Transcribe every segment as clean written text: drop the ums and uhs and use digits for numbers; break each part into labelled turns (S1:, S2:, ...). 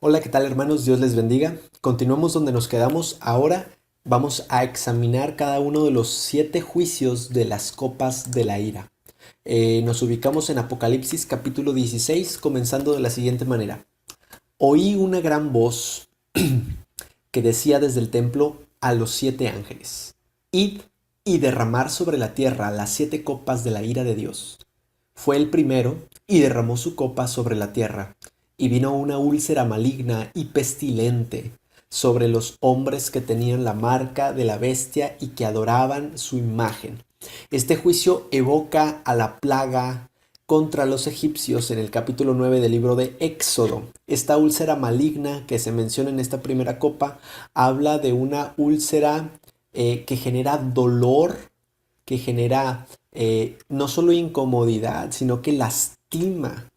S1: Hola, ¿qué tal hermanos? Dios les bendiga. Continuamos donde nos quedamos. Ahora vamos a examinar cada uno de los 7 juicios de las copas de la ira. Nos ubicamos en Apocalipsis capítulo 16, comenzando de la siguiente manera. Oí una gran voz que decía desde el templo a los 7 ángeles: Id y derramar sobre la tierra las 7 copas de la ira de Dios. Fue el primero y derramó su copa sobre la tierra, y vino una úlcera maligna y pestilente sobre los hombres que tenían la marca de la bestia y que adoraban su imagen. Este juicio evoca a la plaga contra los egipcios en el capítulo 9 del libro de Éxodo. Esta úlcera maligna que se menciona en esta primera copa habla de una úlcera que genera dolor, que genera no solo incomodidad, sino que lastima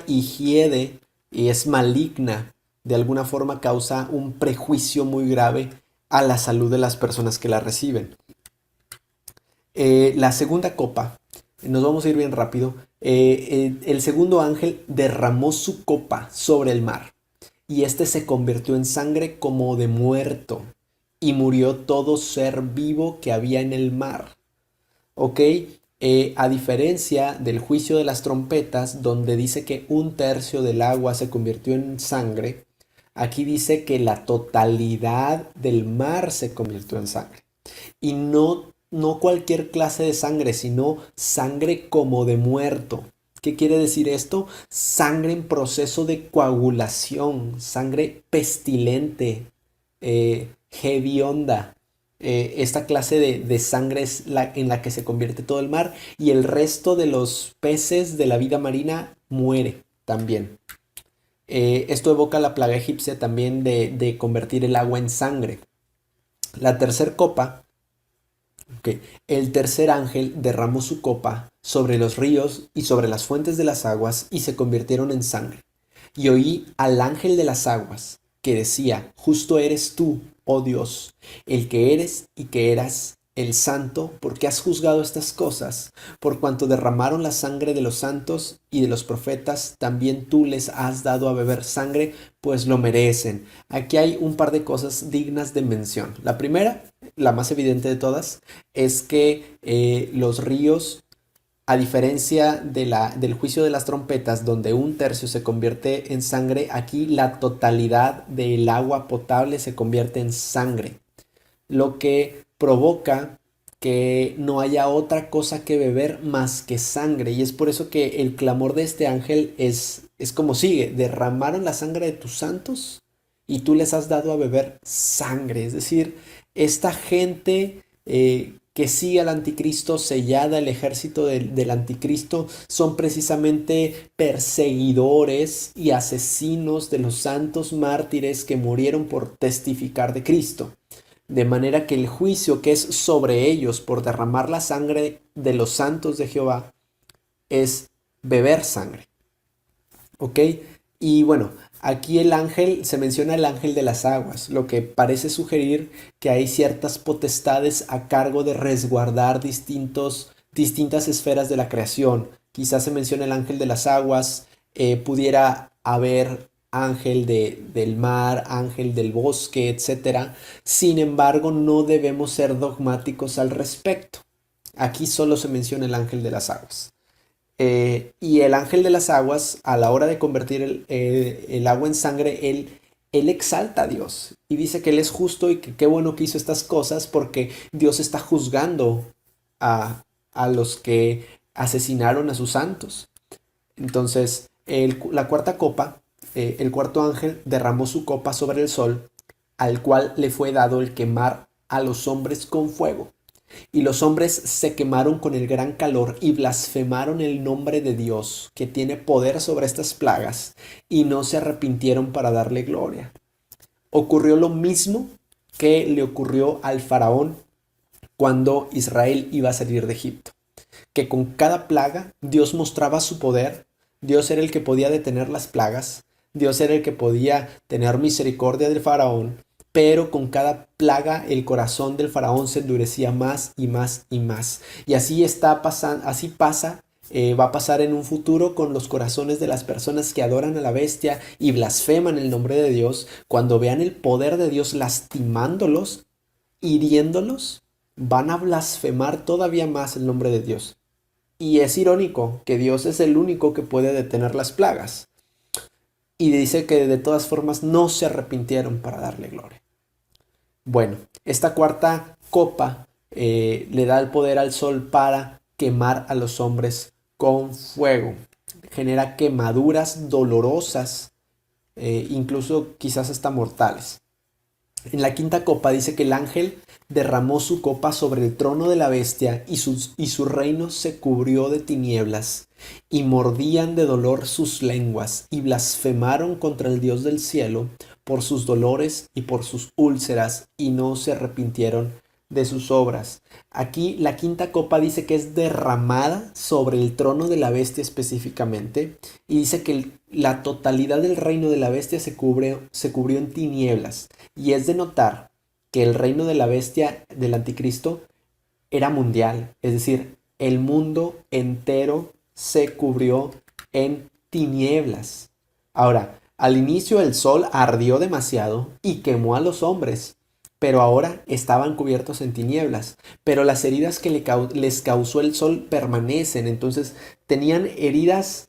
S1: y hiede y es maligna. De alguna forma causa un prejuicio muy grave a la salud de las personas que la reciben. La segunda copa, nos vamos a ir bien rápido. El segundo ángel derramó su copa sobre el mar, y este se convirtió en sangre como de muerto, y murió todo ser vivo que había en el mar. ¿Ok? A diferencia del juicio de las trompetas, donde dice que un tercio del agua se convirtió en sangre, aquí dice que la totalidad del mar se convirtió en sangre. Y no cualquier clase de sangre, sino sangre como de muerto. ¿Qué quiere decir esto? Sangre en proceso de coagulación, sangre pestilente, hedionda. Esta clase de sangre es en la que se convierte todo el mar, y el resto de los peces de la vida marina muere también. Esto evoca la plaga egipcia también de convertir el agua en sangre. La tercer copa. Okay. El tercer ángel derramó su copa sobre los ríos y sobre las fuentes de las aguas, y se convirtieron en sangre. Y oí al ángel de las aguas que decía: Justo eres tú, oh Dios, el que eres y que eras el santo, porque has juzgado estas cosas. Por cuanto derramaron la sangre de los santos y de los profetas, también tú les has dado a beber sangre, pues lo merecen. Aquí hay un par de cosas dignas de mención. La primera, la más evidente de todas, es que los ríos, a diferencia del juicio de las trompetas, donde un tercio se convierte en sangre, aquí la totalidad del agua potable se convierte en sangre, lo que provoca que no haya otra cosa que beber más que sangre. Y es por eso que el clamor de este ángel es como sigue: derramaron la sangre de tus santos y tú les has dado a beber sangre. Es decir, esta gente que sigue al anticristo, sellada el ejército del anticristo, son precisamente perseguidores y asesinos de los santos mártires que murieron por testificar de Cristo. De manera que el juicio que es sobre ellos por derramar la sangre de los santos de Jehová es beber sangre. ¿Ok? Y bueno, aquí el ángel, se menciona el ángel de las aguas, lo que parece sugerir que hay ciertas potestades a cargo de resguardar distintas esferas de la creación. Quizás se menciona el ángel de las aguas, pudiera haber ángel del mar, ángel del bosque, etcétera. Sin embargo, no debemos ser dogmáticos al respecto. Aquí solo se menciona el ángel de las aguas. Y el ángel de las aguas, a la hora de convertir el agua en sangre, él exalta a Dios y dice que Él es justo y que qué bueno que hizo estas cosas, porque Dios está juzgando a los que asesinaron a sus santos. Entonces, la cuarta copa, el cuarto ángel derramó su copa sobre el sol, al cual le fue dado el quemar a los hombres con fuego. Y los hombres se quemaron con el gran calor y blasfemaron el nombre de Dios, que tiene poder sobre estas plagas, y no se arrepintieron para darle gloria. Ocurrió lo mismo que le ocurrió al faraón cuando Israel iba a salir de Egipto, que con cada plaga Dios mostraba su poder. Dios era el que podía detener las plagas, Dios era el que podía tener misericordia del faraón, pero con cada plaga el corazón del faraón se endurecía más y más y más. Y así está pasando, así pasa va a pasar en un futuro con los corazones de las personas que adoran a la bestia y blasfeman el nombre de Dios. Cuando vean el poder de Dios lastimándolos, hiriéndolos, van a blasfemar todavía más el nombre de Dios. Y es irónico que Dios es el único que puede detener las plagas. Y dice que de todas formas no se arrepintieron para darle gloria. Bueno, esta cuarta copa le da el poder al sol para quemar a los hombres con fuego. Genera quemaduras dolorosas, incluso quizás hasta mortales. En la quinta copa dice que el ángel derramó su copa sobre el trono de la bestia y su reino se cubrió de tinieblas, y mordían de dolor sus lenguas y blasfemaron contra el Dios del cielo por sus dolores y por sus úlceras, y no se arrepintieron de sus obras. Aquí la quinta copa dice que es derramada sobre el trono de la bestia específicamente, y dice que la totalidad del reino de la bestia se cubrió en tinieblas. Y es de notar que el reino de la bestia del anticristo era mundial, es decir, el mundo entero se cubrió en tinieblas. Ahora, al inicio el sol ardió demasiado y quemó a los hombres, pero ahora estaban cubiertos en tinieblas. Pero las heridas que les causó el sol permanecen, entonces tenían heridas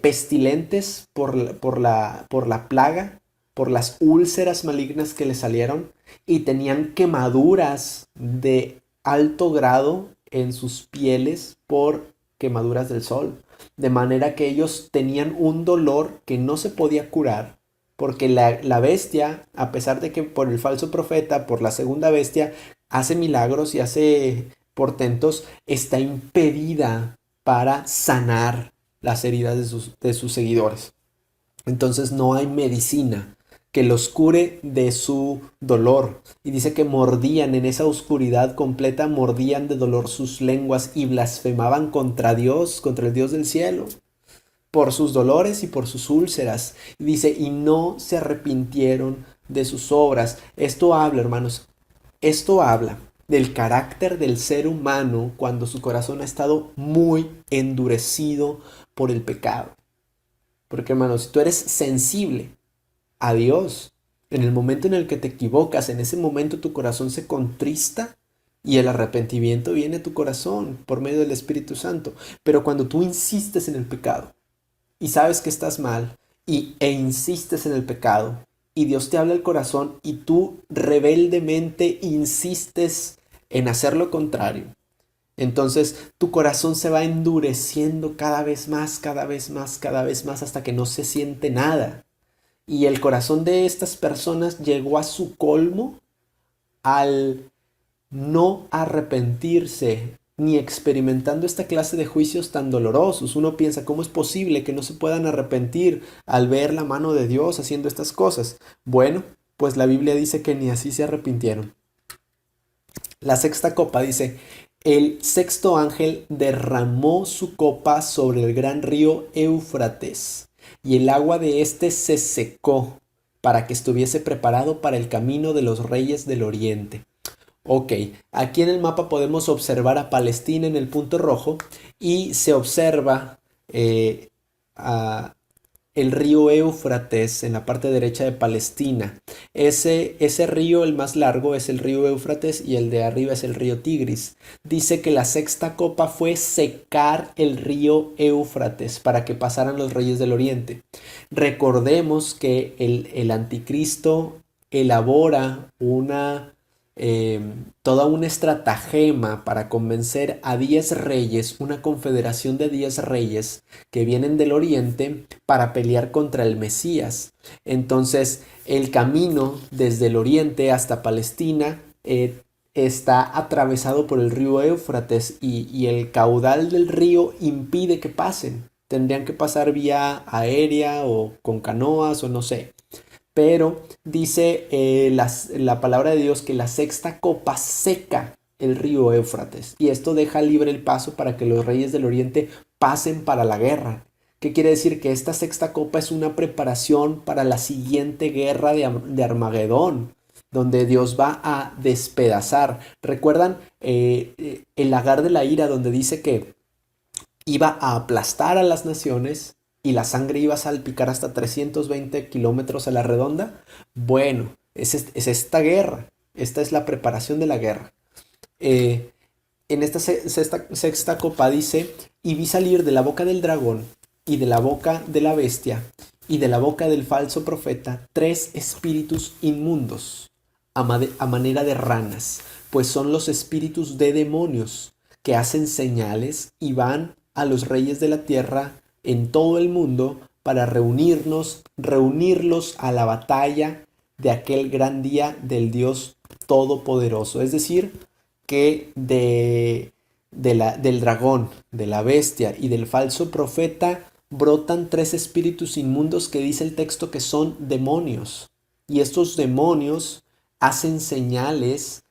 S1: pestilentes por la plaga, por las úlceras malignas que les salieron, y tenían quemaduras de alto grado en sus pieles por quemaduras del sol. De manera que ellos tenían un dolor que no se podía curar, porque la bestia, a pesar de que por el falso profeta, por la segunda bestia, hace milagros y hace portentos, está impedida para sanar las heridas de sus seguidores. Entonces no hay medicina que los cure de su dolor. Y dice que mordían en esa oscuridad completa, mordían de dolor sus lenguas y blasfemaban contra Dios, contra el Dios del cielo, por sus dolores y por sus úlceras. Y dice, y no se arrepintieron de sus obras. Esto habla, hermanos, esto habla del carácter del ser humano cuando su corazón ha estado muy endurecido por el pecado. Porque, hermanos, si tú eres sensible a Dios, en el momento en el que te equivocas, en ese momento tu corazón se contrista y el arrepentimiento viene a tu corazón por medio del Espíritu Santo. Pero cuando tú insistes en el pecado y sabes que estás mal e insistes en el pecado y Dios te habla al corazón y tú rebeldemente insistes en hacer lo contrario, entonces tu corazón se va endureciendo cada vez más, cada vez más, cada vez más, hasta que no se siente nada. Y el corazón de estas personas llegó a su colmo al no arrepentirse ni experimentando esta clase de juicios tan dolorosos. Uno piensa, ¿cómo es posible que no se puedan arrepentir al ver la mano de Dios haciendo estas cosas? Bueno, pues la Biblia dice que ni así se arrepintieron. La sexta copa dice, el sexto ángel derramó su copa sobre el gran río Éufrates, y el agua de éste se secó para que estuviese preparado para el camino de los reyes del oriente. Ok, aquí en el mapa podemos observar a Palestina en el punto rojo y se observa a el río Éufrates en la parte derecha de Palestina. Ese río, el más largo, es el río Éufrates y el de arriba es el río Tigris. Dice que la sexta copa fue secar el río Éufrates para que pasaran los reyes del oriente. Recordemos que el anticristo elabora toda una estratagema para convencer a 10 reyes, una confederación de 10 reyes que vienen del oriente para pelear contra el Mesías. Entonces el camino desde el oriente hasta Palestina está atravesado por el río Éufrates y el caudal del río impide que pasen. Tendrían que pasar vía aérea o con canoas o no sé. Pero dice la palabra de Dios que la sexta copa seca el río Éufrates, y esto deja libre el paso para que los reyes del oriente pasen para la guerra. ¿Qué quiere decir? Que esta sexta copa es una preparación para la siguiente guerra de Armagedón, donde Dios va a despedazar. ¿Recuerdan el lagar de la ira, donde dice que iba a aplastar a las naciones y la sangre iba a salpicar hasta 320 kilómetros a la redonda. Bueno, es esta guerra. Esta es la preparación de la guerra. Eh, en esta sexta copa dice, y vi salir de la boca del dragón y de la boca de la bestia y de la boca del falso profeta 3 espíritus inmundos a manera de ranas, pues son los espíritus de demonios que hacen señales y van a los reyes de la tierra en todo el mundo para reunirlos a la batalla de aquel gran día del Dios Todopoderoso. Es decir, que del dragón, de la bestia y del falso profeta brotan 3 espíritus inmundos que dice el texto que son demonios. Y estos demonios hacen señales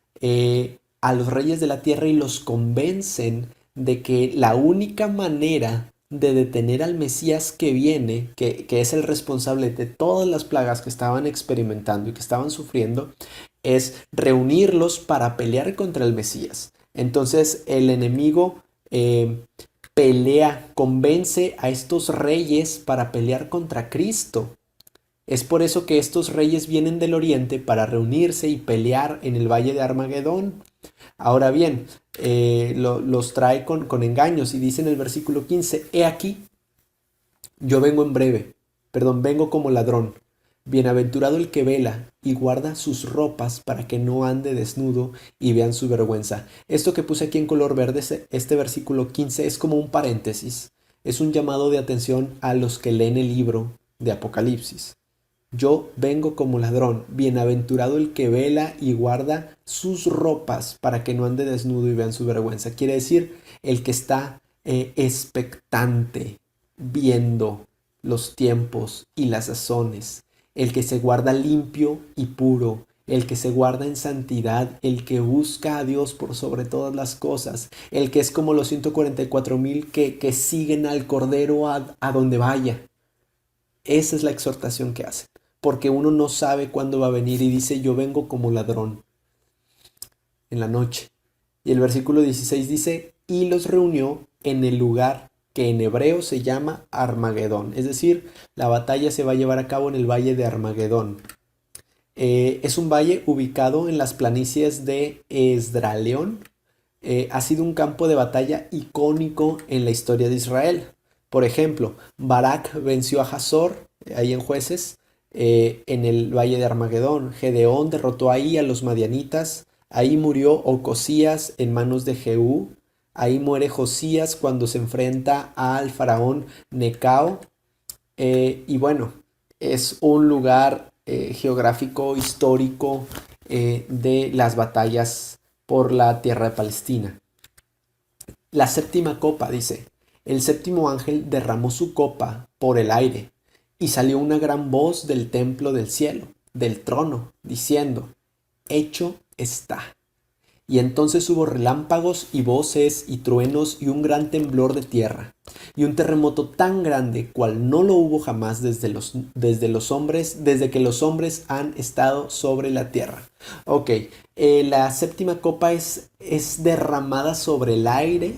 S1: a los reyes de la tierra y los convencen de que la única manera de detener al Mesías que viene, que es el responsable de todas las plagas que estaban experimentando y que estaban sufriendo, es reunirlos para pelear contra el Mesías. Entonces el enemigo pelea, convence a estos reyes para pelear contra Cristo. Es por eso que estos reyes vienen del oriente para reunirse y pelear en el valle de Armagedón. Ahora bien, los trae con engaños y dice en el versículo 15, he aquí, yo vengo en breve, perdón, vengo como ladrón. Bienaventurado el que vela y guarda sus ropas para que no ande desnudo y vean su vergüenza. Esto que puse aquí en color verde, este versículo 15, es como un paréntesis. Es un llamado de atención a los que leen el libro de Apocalipsis. Yo vengo como ladrón, bienaventurado el que vela y guarda sus ropas para que no ande desnudo y vean su vergüenza. Quiere decir, el que está expectante, viendo los tiempos y las sazones, el que se guarda limpio y puro, el que se guarda en santidad, el que busca a Dios por sobre todas las cosas, el que es como los 144,000 que siguen al Cordero a donde vaya. Esa es la exhortación que hace, porque uno no sabe cuándo va a venir y dice, yo vengo como ladrón en la noche. Y el versículo 16 dice, y los reunió en el lugar que en hebreo se llama Armagedón. Es decir, la batalla se va a llevar a cabo en el valle de Armagedón. Es un valle ubicado en las planicies de Esdraleón. Ha sido un campo de batalla icónico en la historia de Israel. Por ejemplo, Barak venció a Hazor, ahí en Jueces, en el valle de Armagedón. Gedeón derrotó ahí a los madianitas. Ahí murió Ocosías en manos de Jehú. Ahí muere Josías cuando se enfrenta al faraón Necao. Y bueno, es un lugar geográfico, histórico de las batallas por la tierra de Palestina. La séptima copa dice, el séptimo ángel derramó su copa por el aire y salió una gran voz del templo del cielo, del trono, diciendo, hecho está. Y entonces hubo relámpagos y voces y truenos y un gran temblor de tierra y un terremoto tan grande cual no lo hubo jamás desde que los hombres han estado sobre la tierra. Ok, la séptima copa es derramada sobre el aire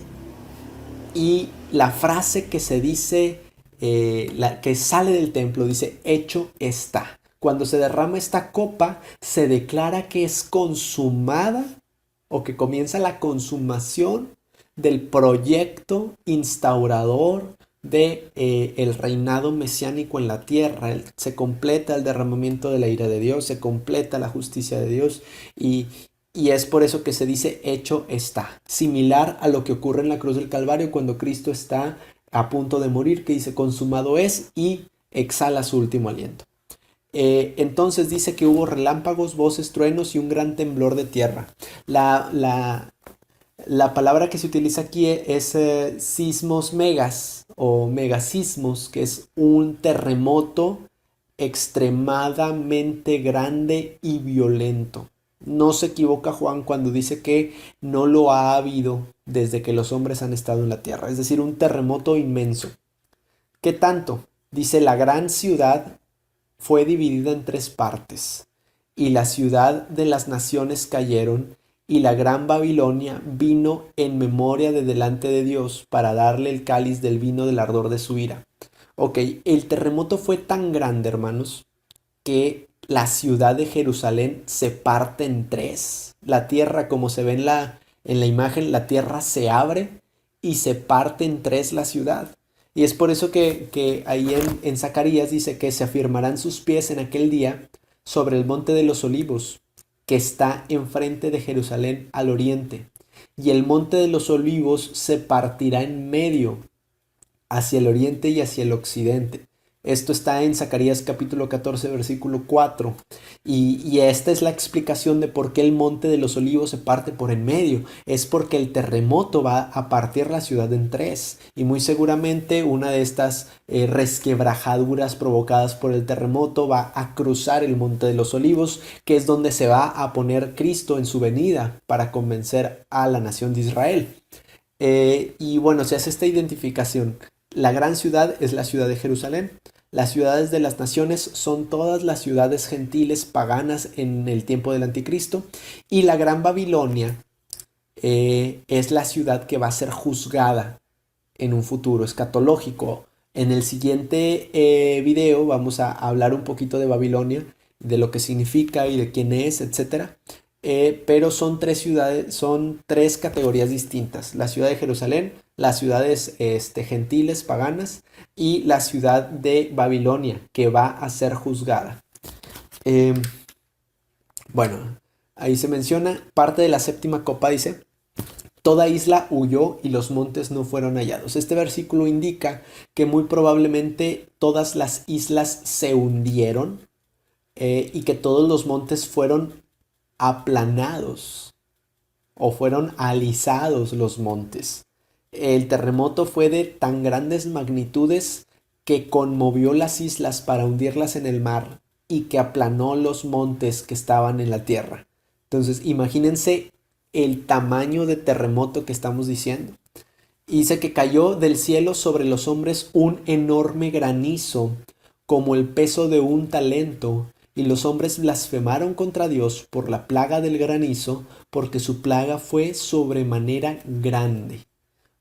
S1: y la frase que se dice, la que sale del templo dice, hecho está. Cuando se derrama esta copa, se declara que es consumada o que comienza la consumación del proyecto instaurador de el reinado mesiánico en la tierra. Se completa el derramamiento de la ira de Dios, se completa la justicia de Dios y es por eso que se dice hecho está. Similar a lo que ocurre en la cruz del Calvario cuando Cristo está a punto de morir, que dice consumado es y exhala su último aliento. Entonces dice que hubo relámpagos, voces, truenos y un gran temblor de tierra. La palabra que se utiliza aquí es sismos megas o megasismos, que es un terremoto extremadamente grande y violento. No se equivoca Juan cuando dice que no lo ha habido desde que los hombres han estado en la tierra, es decir, un terremoto inmenso. ¿Qué tanto? Dice la gran ciudad fue dividida en 3 partes, y la ciudad de las naciones cayeron, y la gran Babilonia vino en memoria de delante de Dios para darle el cáliz del vino del ardor de su ira. Ok, el terremoto fue tan grande, hermanos, que la ciudad de Jerusalén se parte en tres. La tierra, como se ve en la imagen, la tierra se abre y se parte en tres la ciudad. Y es por eso que ahí en Zacarías dice que se afirmarán sus pies en aquel día sobre el monte de los olivos, que está enfrente de Jerusalén al oriente. Y el monte de los olivos se partirá en medio, hacia el oriente y hacia el occidente. Esto está en Zacarías capítulo 14, versículo 4. Y esta es la explicación de por qué el monte de los olivos se parte por en medio. Es porque el terremoto va a partir la ciudad en tres. Y muy seguramente una de estas resquebrajaduras provocadas por el terremoto va a cruzar el monte de los olivos, que es donde se va a poner Cristo en su venida para convencer a la nación de Israel. Y bueno, se hace esta identificación. La gran ciudad es la ciudad de Jerusalén. Las ciudades de las naciones son todas las ciudades gentiles paganas en el tiempo del anticristo. Y la gran Babilonia es la ciudad que va a ser juzgada en un futuro escatológico. En el siguiente video vamos a hablar un poquito de Babilonia, de lo que significa y de quién es, etcétera. Pero son tres ciudades, son tres categorías distintas: la ciudad de Jerusalén, las ciudades gentiles, paganas, y la ciudad de Babilonia, que va a ser juzgada. Eh, bueno, ahí se menciona parte de la séptima copa, dice: toda isla huyó y los montes no fueron hallados. Este versículo indica que muy probablemente todas las islas se hundieron y que todos los montes fueron aplanados o fueron alisados los montes. El terremoto fue de tan grandes magnitudes que conmovió las islas para hundirlas en el mar y que aplanó los montes que estaban en la tierra. Entonces, imagínense el tamaño de terremoto que estamos diciendo. Y dice que cayó del cielo sobre los hombres un enorme granizo, como el peso de un talento, y los hombres blasfemaron contra Dios por la plaga del granizo, porque su plaga fue sobremanera grande.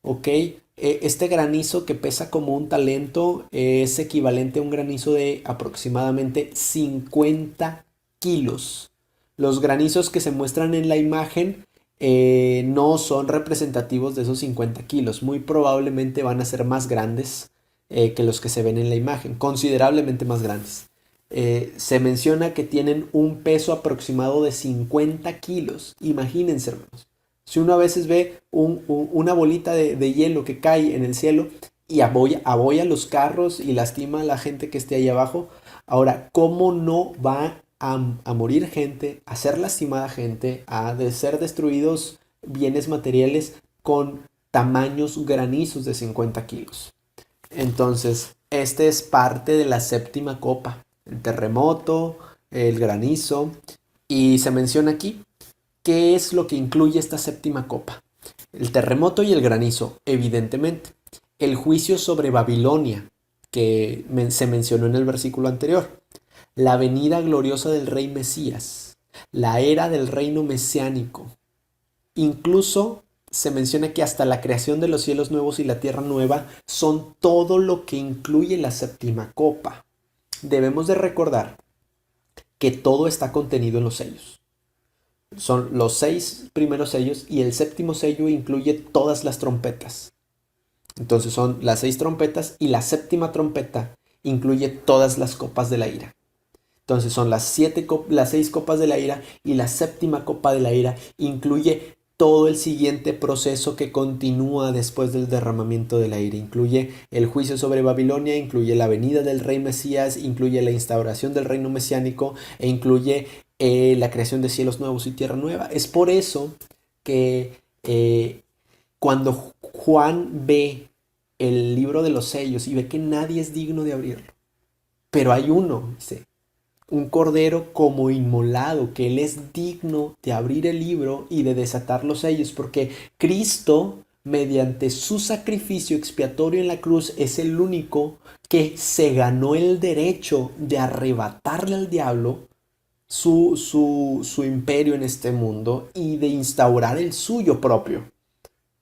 S1: ¿Ok? Este granizo, que pesa como un talento, es equivalente a un granizo de aproximadamente 50 kilos. Los granizos que se muestran en la imagen no son representativos de esos 50 kilos. Muy probablemente van a ser más grandes que los que se ven en la imagen, considerablemente más grandes. Se menciona que tienen un peso aproximado de 50 kilos. Imagínense, hermanos. Si uno a veces ve una bolita de hielo que cae en el cielo y abolla los carros y lastima a la gente que esté ahí abajo, ahora, ¿cómo no va a morir gente, a ser lastimada gente, a ser destruidos bienes materiales con tamaños granizos de 50 kilos? Entonces, este es parte de la séptima copa: el terremoto, el granizo, y se menciona aquí qué es lo que incluye esta séptima copa: el terremoto y el granizo, evidentemente; el juicio sobre Babilonia, que se mencionó en el versículo anterior; la venida gloriosa del rey Mesías; la era del reino mesiánico. Incluso se menciona que hasta la creación de los cielos nuevos y la tierra nueva son todo lo que incluye la séptima copa. Debemos de recordar que todo está contenido en los sellos. Son los 6 primeros sellos y el séptimo sello incluye todas las trompetas. Entonces son las 6 trompetas y la séptima trompeta incluye todas las copas de la ira. Entonces son las 6 copas de la ira, y la séptima copa de la ira incluye todo el siguiente proceso que continúa después del derramamiento de la ira. Incluye el juicio sobre Babilonia, incluye la venida del rey Mesías, incluye la instauración del reino mesiánico e incluye la creación de cielos nuevos y tierra nueva. Es por eso que cuando Juan ve el libro de los sellos y ve que nadie es digno de abrirlo, pero hay uno, dice, un cordero como inmolado, que él es digno de abrir el libro y de desatar los sellos, porque Cristo, mediante su sacrificio expiatorio en la cruz, es el único que se ganó el derecho de arrebatarle al diablo su imperio en este mundo y de instaurar el suyo propio,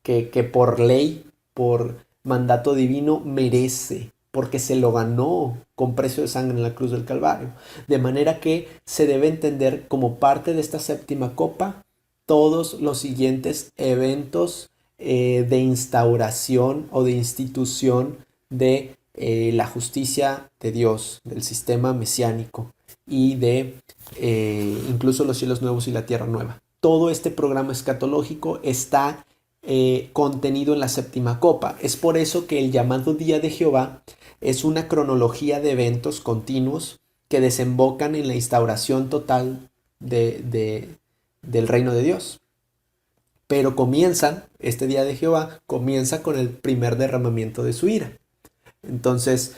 S1: que por ley, por mandato divino, merece, porque se lo ganó con precio de sangre en la cruz del Calvario. De manera que se debe entender como parte de esta séptima copa todos los siguientes eventos de instauración o de institución de la justicia de Dios, del sistema mesiánico y de incluso los cielos nuevos y la tierra nueva. Todo este programa escatológico está contenido en la séptima copa. Es por eso que el llamado Día de Jehová es una cronología de eventos continuos que desembocan en la instauración total del reino de Dios. Pero este Día de Jehová comienza con el primer derramamiento de su ira. Entonces,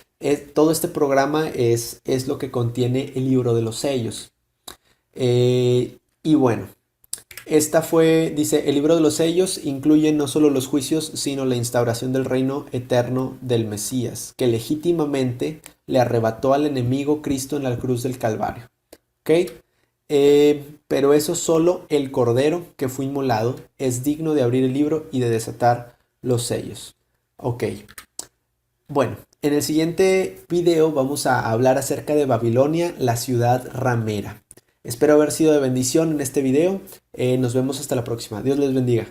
S1: todo este programa es lo que contiene el libro de los sellos. Y bueno, dice, el libro de los sellos incluye no solo los juicios, sino la instauración del reino eterno del Mesías, que legítimamente le arrebató al enemigo Cristo en la cruz del Calvario. ¿Ok? Pero eso solo el Cordero que fue inmolado es digno de abrir el libro y de desatar los sellos. Ok. Bueno, en el siguiente video vamos a hablar acerca de Babilonia, la ciudad ramera. Espero haber sido de bendición en este video. Nos vemos hasta la próxima. Dios les bendiga.